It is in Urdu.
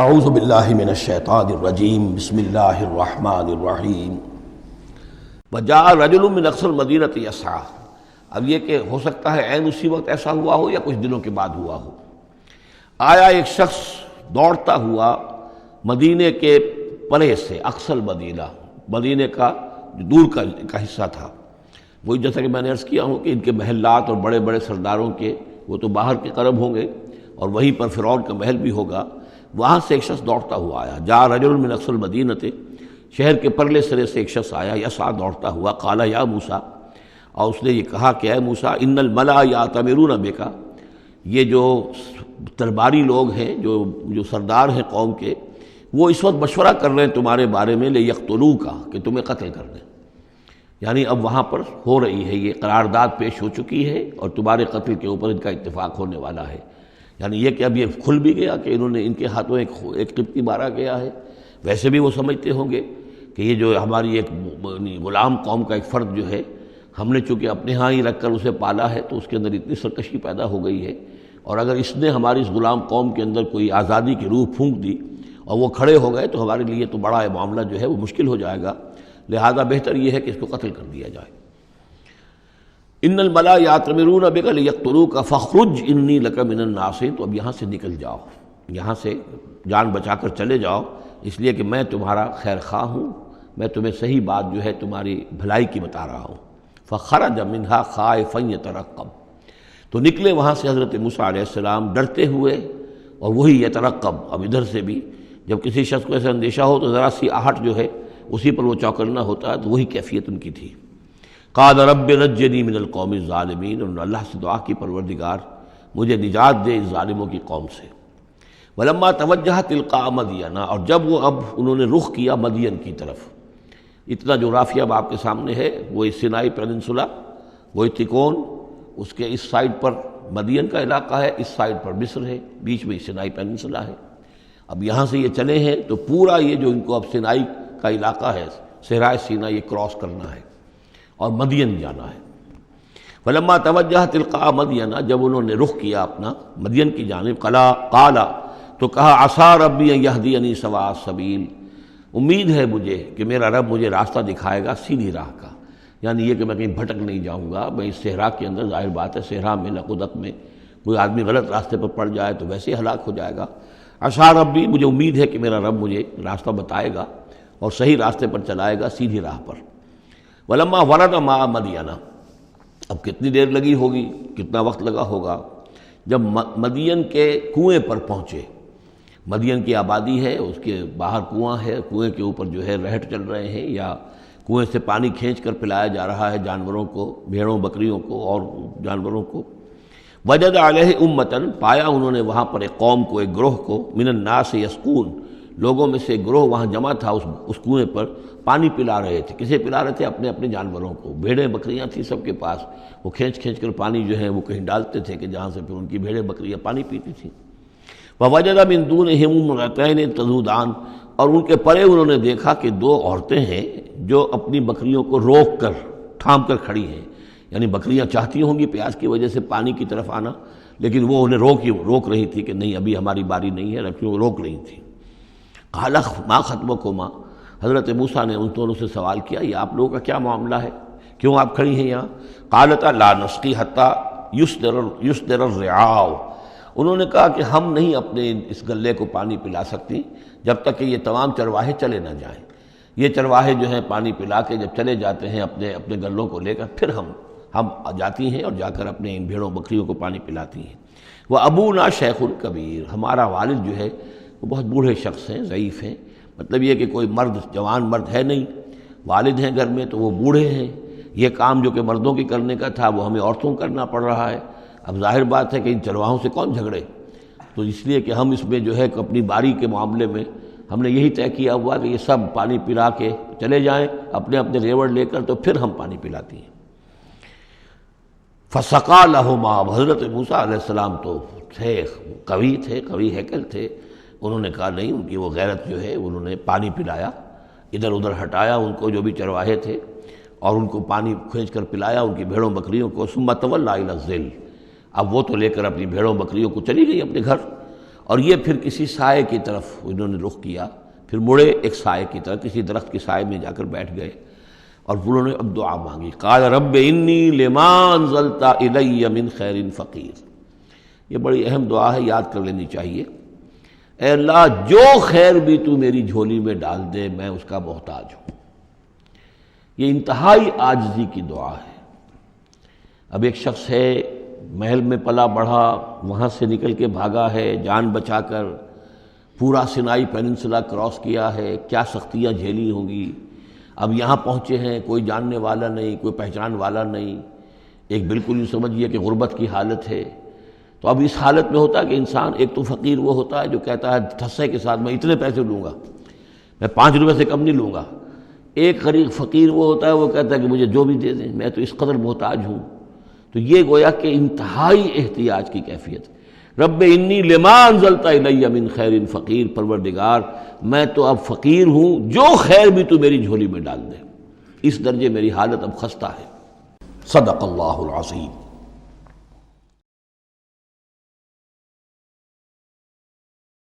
اعوذ باللہ من الشیطان الرجیم بسم اللہ الرحمن الرحیم وجاء رجل من اقصى المدینة یسعی۔ اب یہ کہ ہو سکتا ہے عین اسی وقت ایسا ہوا ہو یا کچھ دنوں کے بعد ہوا ہو۔ آیا ایک شخص دوڑتا ہوا مدینے کے پرے سے، اقصى المدینہ، مدینے کا دور کا حصہ تھا۔ وہی جیسا کہ میں نے عرض کیا ہوں کہ ان کے محلات اور بڑے بڑے سرداروں کے وہ تو باہر کے قرب ہوں گے اور وہیں پر فرعون کا محل بھی ہوگا۔ وہاں سے ایک شخص دوڑتا ہوا آیا، جاء رجل من اقصى المدینة، شہر کے پرلے سرے سے ایک شخص آیا، یسعی، دوڑتا ہوا، قال یا موسیٰ، اور اس نے یہ کہا کہ اے موسیٰ، ان الملأ یأتمرون بک، یہ جو درباری لوگ ہیں، جو سردار ہیں قوم کے، وہ اس وقت مشورہ کر رہے ہیں تمہارے بارے میں، لیقتلوک، کہ تمہیں قتل کر دیں۔ یعنی اب وہاں پر ہو رہی ہے، یہ قرارداد پیش ہو چکی ہے اور تمہارے قتل کے اوپر ان کا اتفاق ہونے والا ہے۔ یعنی یہ کہ اب یہ کھل بھی گیا کہ انہوں نے ان کے ہاتھوں ایک قبطی مارا گیا ہے۔ ویسے بھی وہ سمجھتے ہوں گے کہ یہ جو ہماری ایک غلام قوم کا ایک فرد جو ہے، ہم نے چونکہ اپنے ہاں ہی رکھ کر اسے پالا ہے تو اس کے اندر اتنی سرکشی پیدا ہو گئی ہے، اور اگر اس نے ہماری اس غلام قوم کے اندر کوئی آزادی کی روح پھونک دی اور وہ کھڑے ہو گئے تو ہمارے لیے تو بڑا معاملہ جو ہے وہ مشکل ہو جائے گا، لہذا بہتر یہ ہے کہ اس کو قتل کر دیا جائے۔ ان الملأ یأتمرون بک لیقتلوک فاخرج انی لک من الناصحین، تو اب یہاں سے نکل جاؤ، یہاں سے جان بچا کر چلے جاؤ، اس لیے کہ میں تمہارا خیر خواہ ہوں، میں تمہیں صحیح بات جو ہے تمہاری بھلائی کی بتا رہا ہوں۔ فخرج منہا خائفا یترقب، تو نکلے وہاں سے حضرت موسیٰ علیہ السلام ڈرتے ہوئے، اور وہی یترقب، اب ادھر سے بھی جب کسی شخص کو ایسا اندیشہ ہو تو ذرا سی آہٹ جو ہے اسی پر وہ چوکنا ہوتا ہے، تو وہی کیفیت ان کی تھی۔ قال رب نجنی من القوم الظالمین، انہوں نے اللہ سے دعا کی، پروردگار مجھے نجات دے اس ظالموں کی قوم سے۔ ولما توجہ تلقاء مدین، اور جب وہ اب انہوں نے رخ کیا مدین کی طرف، اتنا جغرافیہ اب آپ کے سامنے ہے، وہ سینائی پیننسولا، وہ تکون، اس کے اس سائڈ پر مدین کا علاقہ ہے، اس سائڈ پر مصر ہے، بیچ میں سینائی پیننسولا ہے۔ اب یہاں سے یہ چلے ہیں تو پورا یہ جو ان کو اب سینائی کا علاقہ ہے، صحرائے سینا، یہ کراس کرنا ہے اور مدین جانا ہے۔ فلما توجہ تلقاء مدین، جب انہوں نے رخ کیا اپنا مدین کی جانب، قال، تو کہا عسیٰ ربی ان یہدینی سواء السبیل، امید ہے مجھے کہ میرا رب مجھے راستہ دکھائے گا سیدھی راہ کا، یعنی یہ کہ میں کہیں بھٹک نہیں جاؤں گا۔ میں اس صحرا کے اندر، ظاہر بات ہے صحرا میں لقدق میں کوئی آدمی غلط راستے پر پڑ جائے تو ویسے ہی ہلاک ہو جائے گا۔ عسیٰ ربی، مجھے امید ہے کہ میرا رب مجھے راستہ بتائے گا اور صحیح راستے پر چلائے گا، سیدھی راہ پر۔ ولما ورد ماء مدین، اب کتنی دیر لگی ہوگی، کتنا وقت لگا ہوگا، جب مدین کے کنویں پر پہنچے۔ مدین کی آبادی ہے، اس کے باہر کنواں ہے، کنویں کے اوپر جو ہے رہٹ چل رہے ہیں، یا کنویں سے پانی کھینچ کر پلایا جا رہا ہے جانوروں کو، بھیڑوں بکریوں کو اور جانوروں کو۔ وجد علیہ امتن، پایا انہوں نے وہاں پر ایک قوم کو، ایک گروہ کو، من الناس یسقون، لوگوں میں سے ایک گروہ وہاں جمع تھا، اس کنویں پر پانی پلا رہے تھے۔ کسے پلا رہے تھے؟ اپنے اپنے جانوروں کو، بھیڑیں بکریاں تھیں سب کے پاس، وہ کھینچ کھینچ کر پانی جو ہے وہ کہیں ڈالتے تھے کہ جہاں سے پھر ان کی بھیڑیں بکریاں پانی پیتی تھیں۔ وَوَجَدَ مِن دُونِهِمْ امْرَأَتَيْنِ تَذُودَانِ، اور ان کے پرے انہوں نے دیکھا کہ دو عورتیں ہیں جو اپنی بکریوں کو روک کر، تھام کر کھڑی ہیں، یعنی بکریاں چاہتی ہوں گی پیاس کی وجہ سے پانی کی طرف آنا، لیکن وہ انہیں روک رہی تھی کہ نہیں ابھی ہماری باری نہیں ہے، رکھیوں روک رہی تھی۔ قال ما خطبکما، حضرت موسیٰ نے ان دونوں سے سوال کیا، یہ آپ لوگوں کا کیا معاملہ ہے، کیوں آپ کھڑی ہیں یہاں؟ قالتا لا نسقی حتی یصدر الرعاء، انہوں نے کہا کہ ہم نہیں اپنے اس گلے کو پانی پلا سکتی جب تک کہ یہ تمام چرواہے چلے نہ جائیں۔ یہ چرواہے جو ہیں پانی پلا کے جب چلے جاتے ہیں اپنے گلوں کو لے کر، پھر ہم جاتی ہیں اور جا کر اپنے ان بھیڑوں بکریوں کو پانی پلاتی ہیں۔ وہ ابونا شیخ کبیر، ہمارا والد جو ہے وہ بہت بوڑھے شخص ہیں، ضعیف ہیں، مطلب یہ کہ کوئی مرد، جوان مرد ہے نہیں، والد ہیں گھر میں تو وہ بوڑھے ہیں، یہ کام جو کہ مردوں کی کرنے کا تھا وہ ہمیں عورتوں کو کرنا پڑ رہا ہے۔ اب ظاہر بات ہے کہ ان چرواہوں سے کون جھگڑے، تو اس لیے کہ ہم اس میں جو ہے اپنی باری کے معاملے میں ہم نے یہی طے کیا ہوا کہ یہ سب پانی پلا کے چلے جائیں اپنے اپنے ریوڑ لے کر، تو پھر ہم پانی پلاتی ہیں۔ فسقا لہما، حضرت موسیٰ علیہ السلام تو تھے، قوی ہیکل تھے، انہوں نے کہا نہیں، ان کی وہ غیرت جو ہے انہوں نے پانی پلایا، ادھر ادھر ہٹایا ان کو جو بھی چرواہے تھے، اور ان کو پانی کھینچ کر پلایا ان کی بھیڑوں بکریوں کو۔ ثم تولی الی الظل، اب وہ تو لے کر اپنی بھیڑوں بکریوں کو چلی گئی اپنے گھر، اور یہ پھر کسی سائے کی طرف انہوں نے رخ کیا، پھر مڑے ایک سائے کی طرف، کسی درخت کے سائے میں جا کر بیٹھ گئے اور انہوں نے اب دعا مانگی، قال رب انی لما انزلت الی من خیر فقیر۔ یہ بڑی اہم دعا ہے، یاد کر لینی چاہیے۔ اے اللہ جو خیر بھی تو میری جھولی میں ڈال دے میں اس کا محتاج ہوں۔ یہ انتہائی عاجزی کی دعا ہے۔ اب ایک شخص ہے، محل میں پلا بڑھا، وہاں سے نکل کے بھاگا ہے جان بچا کر، پورا سینائی پیننسلا کراس کیا ہے، کیا سختیاں جھیلی ہوں گی، اب یہاں پہنچے ہیں، کوئی جاننے والا نہیں، کوئی پہچان والا نہیں، ایک بالکل یوں سمجھیے کہ غربت کی حالت ہے۔ تو اب اس حالت میں ہوتا ہے کہ انسان، ایک تو فقیر وہ ہوتا ہے جو کہتا ہے ٹھسے کے ساتھ میں اتنے پیسے لوں گا، میں 5 روپے سے کم نہیں لوں گا۔ ایک غریب فقیر وہ ہوتا ہے، وہ کہتا ہے کہ مجھے جو بھی دے دیں، میں تو اس قدر محتاج ہوں۔ تو یہ گویا کہ انتہائی احتیاج کی کیفیت ہے۔ رب انی لما انزلت الی من خیر فقیر، پروردگار میں تو اب فقیر ہوں، جو خیر بھی تو میری جھولی میں ڈال دے۔ اس درجے میری حالت اب خستہ ہے۔ صدق اللہ العظیم۔